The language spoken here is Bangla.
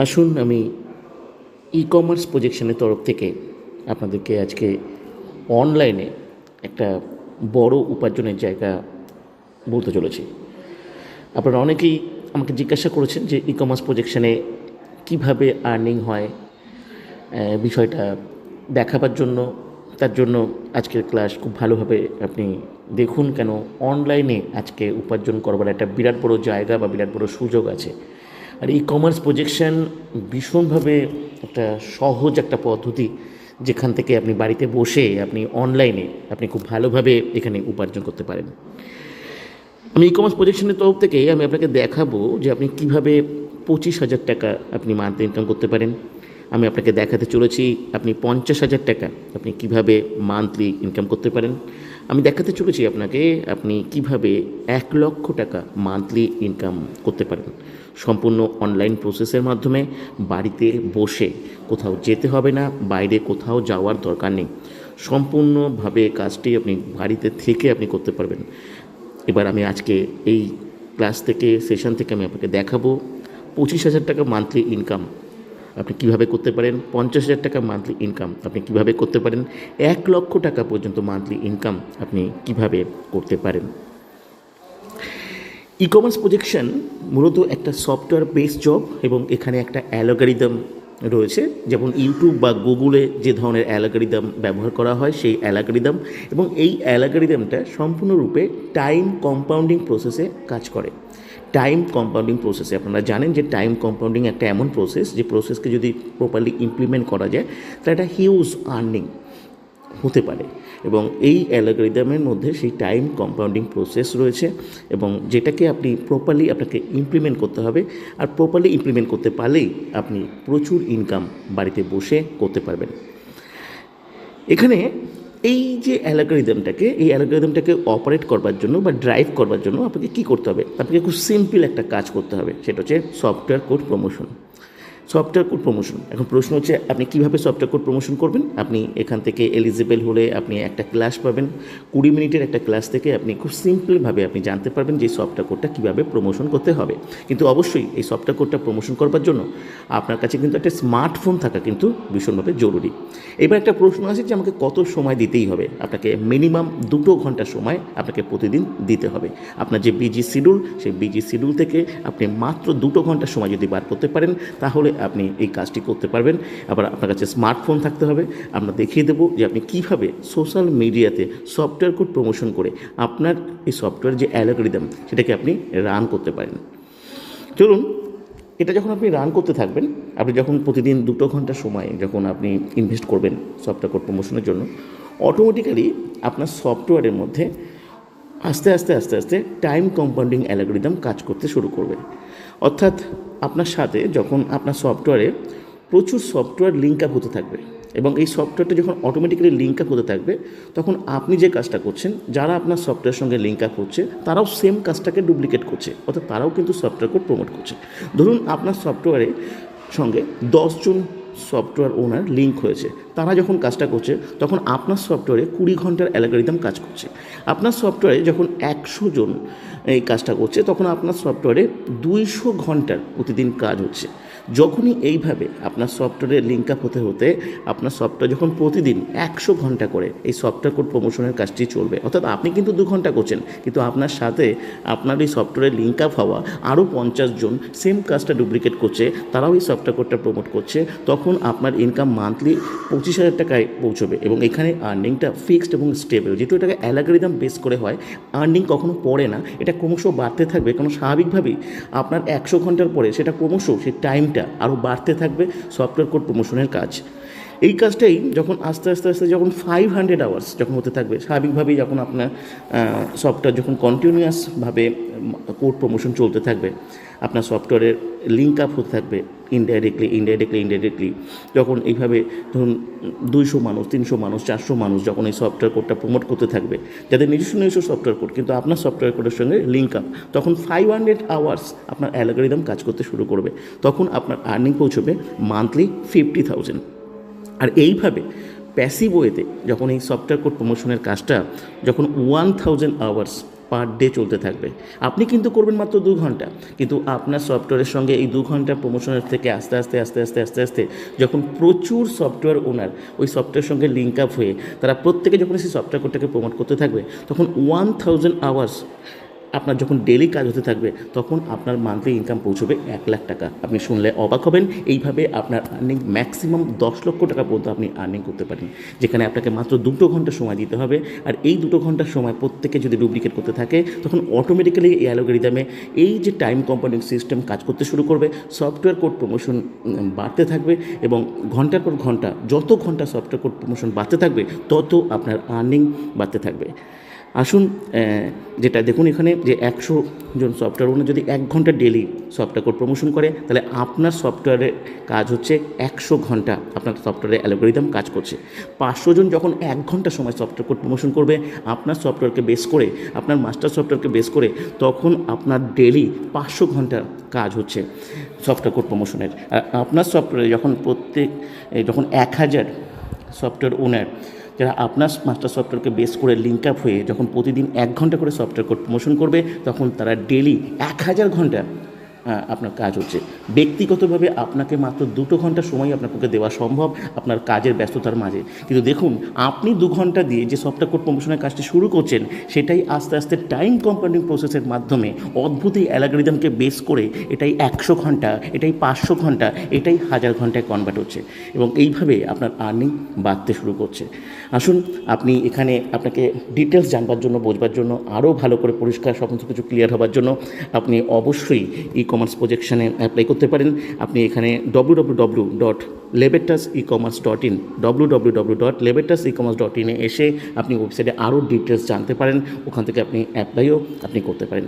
আসুন আমি ই কমার্স প্রজেকশনের তরফ থেকে আপনাদেরকে আজকে অনলাইনে একটা বড় উপার্জনের জায়গা বলতে চলেছি। আপনারা অনেকেই আমাকে জিজ্ঞাসা করেছেন যে ই কমার্স প্রজেকশনে কীভাবে আর্নিং হয়, বিষয়টা দেখাবার জন্য তার জন্য আজকের ক্লাস খুব ভালোভাবে আপনি দেখুন। কেন অনলাইনে আজকে উপার্জন করবার একটা বিরাট বড় জায়গা বা বিরাট বড় সুযোগ আছে। আর ই কমার্স প্রজেকশন ভীষণভাবে একটা সহজ একটা পদ্ধতি, যেখান থেকে আপনি বাড়িতে বসে আপনি অনলাইনে আপনি খুব ভালোভাবে এখানে উপার্জন করতে পারেন। আমি ই কমার্স প্রজেকশনের তরফ থেকে আমি আপনাকে দেখাবো যে আপনি কীভাবে 25,000 টাকা আপনি মান্থলি ইনকাম করতে পারেন। আমি আপনাকে দেখাতে চলেছি আপনি 50,000 টাকা আপনি কিভাবে মান্থলি ইনকাম করতে পারেন। আমি দেখাতে চলেছি আপনাকে আপনি কিভাবে 1,00,000 টাকা মান্থলি ইনকাম করতে পারেন সম্পূর্ণ অনলাইন প্রসেসের মাধ্যমে, বাড়িতে বসে। কোথাও যেতে হবে না, বাইরে কোথাও যাওয়ার দরকার নেই। সম্পূর্ণভাবে কাজটি আপনি বাড়িতে থেকে আপনি করতে পারবেন। এবার আমি আজকে এই ক্লাস থেকে, সেশন থেকে আমি আপনাকে দেখাবো 25,000 টাকা মান্থলি ইনকাম আপনি কিভাবে করতে পারেন, 50,000 টাকা মান্থলি ইনকাম আপনি কিভাবে করতে পারেন, 1,00,000 টাকা পর্যন্ত মান্থলি ইনকাম আপনি কিভাবে করতে পারেন। ই কমার্স প্রজেকশন মূলত একটা সফটওয়্যার বেসড জব এবং এখানে একটা অ্যালগরিদম রয়েছে। যেমন ইউটিউব বা গুগলে যে ধরনের অ্যালগরিদম ব্যবহার করা হয় সেই অ্যালগরিদম, এবং এই অ্যালগরিদমটা সম্পূর্ণরূপে টাইম কম্পাউন্ডিং প্রসেসে কাজ করে। টাইম কম্পাউন্ডিং প্রসেসে আপনারা জানেন যে টাইম কম্পাউন্ডিং একটা এমন প্রসেস, যে প্রসেসকে যদি প্রপারলি ইমপ্লিমেন্ট করা যায় তাহলে একটা হিউজ আর্নিং হতে পারে। এবং এই অ্যালগরিদমের মধ্যে সেই টাইম কম্পাউন্ডিং প্রসেস রয়েছে, এবং যেটাকে আপনি প্রপারলি আপনাকে ইমপ্লিমেন্ট করতে হবে। আর প্রপারলি ইমপ্লিমেন্ট করতে পারলেই আপনি প্রচুর ইনকাম বাড়িতে বসে করতে পারবেন। এখানে এই যে এই অ্যালগরিদমটাকে অপারেট করবার জন্য বা ড্রাইভ করবার জন্য আপনাকে কী করতে হবে, আপনাকে খুব সিম্পল একটা কাজ করতে হবে, সেটা হচ্ছে software code promotion. Software code promotion. এখন প্রশ্ন হচ্ছে আপনি কীভাবে সফটওয়্যার কোড প্রমোশন করবেন। আপনি এখান থেকে এলিজিবল হলে আপনি একটা ক্লাস পাবেন, 20 মিনিটের একটা ক্লাস থেকে আপনি খুব সিম্পলভাবে আপনি জানতে পারবেন যে সফটওয়্যার কোডটা কীভাবে প্রমোশন করতে হবে। কিন্তু অবশ্যই এই সফটওয়্যার কোডটা প্রমোশন করবার জন্য আপনার কাছে কিন্তু একটা স্মার্টফোন থাকা কিন্তু ভীষণভাবে জরুরি। এবার একটা প্রশ্ন আছে যে আমাকে কত সময় দিতেই হবে। আপনাকে মিনিমাম 2 ঘন্টা সময় আপনাকে প্রতিদিন দিতে হবে। আপনার যে বিজি শিডিউল, সেই বিজি শিডিউল থেকে আপনি মাত্র 2 ঘন্টা সময় যদি বার করতে পারেন, তাহলে আপনি এই কাজটি করতে পারবেন। আবার আপনার কাছে স্মার্টফোন থাকতে হবে। আমরা দেখিয়ে দেবো যে আপনি কীভাবে সোশ্যাল মিডিয়াতে সফটওয়্যার কোড প্রমোশন করে আপনার এই সফটওয়্যার যে অ্যালগরিদম সেটাকে আপনি রান করতে পারেন। চলুন, এটা যখন আপনি রান করতে থাকবেন, আপনি যখন প্রতিদিন 2 ঘন্টা সময় যখন আপনি ইনভেস্ট করবেন সফটওয়্যার কোড প্রমোশনের জন্য, অটোমেটিক্যালি আপনার সফটওয়্যারের মধ্যে আস্তে আস্তে আস্তে আস্তে টাইম কম্পাউন্ডিং অ্যালগরিদম কাজ করতে শুরু করবে। অর্থাৎ আপনার সাথে যখন আপনার সফটওয়্যারে প্রচুর সফটওয়্যার লিঙ্ক আপ হতে থাকবে, এবং এই সফটওয়্যারটা যখন অটোমেটিক্যালি লিঙ্ক আপ হতে থাকবে, তখন আপনি যে কাজটা করছেন, যারা আপনার সফটওয়্যারের সঙ্গে লিঙ্ক আপ হচ্ছে তারাও সেম কাজটাকে ডুপ্লিকেট করছে, অর্থাৎ তারাও কিন্তু সফটওয়্যার কোড প্রমোট করছে। ধরুন আপনার সফটওয়্যারে সঙ্গে 10 জন সফটওয়্যার ওনার লিঙ্ক হয়েছে, তারা যখন কাজটা করছে তখন আপনার সফটওয়্যারে 20 ঘন্টার অ্যালগরিদম কাজ করছে। আপনার সফটওয়্যারে যখন 100 জন এই কাজটা করছে, তখন আপনার সফটওয়্যারে 200 ঘন্টার প্রতিদিন কাজ হচ্ছে। যখনই এইভাবে আপনার সফটওয়্যারে লিঙ্ক আপ হতে হতে আপনার সফটওয়্যার যখন প্রতিদিন 100 ঘন্টা করে এই সফটওয়্যার কোড প্রমোশনের কাজটি চলবে, অর্থাৎ আপনি কিন্তু 2 ঘন্টা করছেন, কিন্তু আপনার সাথে আপনার এই সফটওয়্যারে লিঙ্ক আপ হওয়া আরও 50 জন সেম কাজটা ডুপ্লিকেট করছে, তারাও এই সফটওয়্যার কোডটা প্রমোট করছে, তখন আপনার ইনকাম মান্থলি 25,000 টাকায় পৌঁছবে। এবং এখানে আর্নিংটা ফিক্সড এবং স্টেবল, যেহেতু এটাকে অ্যালগরিদম বেস করে হয়, আর্নিং কখনো পড়ে না, এটা ক্রমশ বাড়তে থাকবে। কারণ স্বাভাবিকভাবেই আপনার 100 ঘন্টার পরে সেটা ক্রমশ সেই টাইমটা আরও বাড়তে থাকবে সফটওয়্যার কোড প্রমোশনের কাজ। এই কাজটাই যখন আস্তে আস্তে আস্তে যখন 500 আওয়ার্স যখন হতে থাকবে, স্বাভাবিকভাবেই যখন আপনার সফটওয়্যার যখন কন্টিনিউয়াসভাবে কোড প্রমোশন চলতে থাকবে, আপনার সফটওয়্যারের লিঙ্ক আপ হতে থাকবে ইনডাইরেক্টলি। যখন এইভাবে ধরুন 200 মানুষ, 300 মানুষ, 400 মানুষ যখন এই সফটওয়্যার কোডটা প্রমোট করতে থাকবে, যাদের নিজস্ব সফটওয়্যার কোড কিন্তু আপনার সফটওয়্যার কোডের সঙ্গে লিঙ্ক আপ, তখন 500 আওয়ার্স আপনার অ্যালগরিদম কাজ করতে শুরু করবে। তখন আপনার আর্নিং পৌঁছবে মান্থলি 50,000। আর এইভাবে প্যাসিভ ওয়েতে যখন এই সফটওয়্যার কোড প্রমোশনের কাজটা যখন 1000 আওয়ার্স পার ডে চলতে থাকবে। আপনি কিন্তু করবেন মাত্র 2 ঘন্টা, কিন্তু আপনার সফটওয়্যারের সঙ্গে এই 2 ঘন্টা প্রমোশনের থেকে আস্তে আস্তে আস্তে আস্তে আস্তে আস্তে যখন প্রচুর সফটওয়্যার ওনার ওই সফটওয়্যার সঙ্গে লিঙ্ক আপ হয়ে তারা প্রত্যেকে যখন সেই সফটওয়্যার কোডটাকে প্রমোট করতে থাকবে, তখন 1000 আওয়ার্স আপনার যখন ডেলি কাজ হতে থাকবে, তখন আপনার মান্থলি ইনকাম পৌঁছবে 1,00,000 টাকা। আপনি শুনলে অবাক হবেন। এইভাবে আপনার আর্নিং ম্যাক্সিমাম 10 লক্ষ টাকা পর্যন্ত আপনি আর্নিং করতে পারেন, যেখানে আপনাকে মাত্র 2 ঘন্টা সময় দিতে হবে। আর এই 2 ঘন্টার সময় প্রত্যেকে যদি ডুপ্লিকেট করতে থাকে, তখন অটোমেটিক্যালি এই অ্যালগরিদমে এই যে টাইম কম্পাউন্ডিং সিস্টেম কাজ করতে শুরু করবে, সফটওয়্যার কোড প্রমোশন বাড়তে থাকবে এবং ঘন্টার পর ঘন্টা যত ঘন্টা সফটওয়্যার কোড প্রমোশন বাড়তে থাকবে, তত আপনার আর্নিং বাড়তে থাকবে। আসুন, যেটা দেখুন এখানে যে 100 জন সফটওয়্যার ওনার যদি 1 ঘন্টা ডেলি সফটওয়্যার কোড প্রমোশন করে, তাহলে আপনার সফটওয়্যারের কাজ হচ্ছে 100 ঘন্টা আপনার সফটওয়্যারের অ্যালগরিদম কাজ করছে। 500 জন যখন 1 ঘন্টা সময় সফটওয়্যার কোড প্রমোশন করবে আপনার সফটওয়্যারকে বেস করে, আপনার মাস্টার সফটওয়্যারকে বেস করে, তখন আপনার ডেলি 500 ঘন্টা কাজ হচ্ছে সফটওয়্যার কোড প্রমোশনের। আর আপনার সফটওয়্যারে যখন 1000 সফটওয়্যার ওনার যারা আপনার মাস্টার সফটওয়্যারকে বেস করে লিঙ্ক আপ হয়ে যখন প্রতিদিন 1 ঘন্টা করে সফটওয়্যার কোড প্রমোশন করবে, তখন তারা ডেলি 1000 ঘন্টা আপনার কাজ হচ্ছে। ব্যক্তিগতভাবে আপনাকে মাত্র 2 ঘন্টা সময় আপনার পক্ষে দেওয়া সম্ভব আপনার কাজের ব্যস্ততার মাঝে, কিন্তু দেখুন আপনি 2 ঘন্টা দিয়ে যে সফটওয়্যার কোড প্রমোশনের কাজটি শুরু করছেন, সেটাই আস্তে আস্তে টাইম কম্পাউন্ডিং প্রসেসের মাধ্যমে অদ্ভুত এই অ্যালগরিদমকে বেস করে এটাই 100 ঘন্টা, এটাই 500 ঘন্টা, এটাই 1000 ঘন্টায় কনভার্ট হচ্ছে এবং এইভাবে আপনার আর্নিং বাড়তে শুরু করছে। আসুন, আপনি এখানে আপনাকে ডিটেলস জানবার জন্য, বোঝবার জন্য, আরও ভালো করে পরিষ্কার সমস্ত কিছু ক্লিয়ার হবার জন্য আপনি অবশ্যই কমার্স প্রজেকশনে অ্যাপ্লাই করতে পারেন। আপনি এখানে www.lebetasecommerce.in www.lebetasecommerce.in এ এসে আপনি ওয়েবসাইটে আরও ডিটেলস জানতে পারেন। ওখান থেকে আপনি অ্যাপ্লাইও করতে পারেন।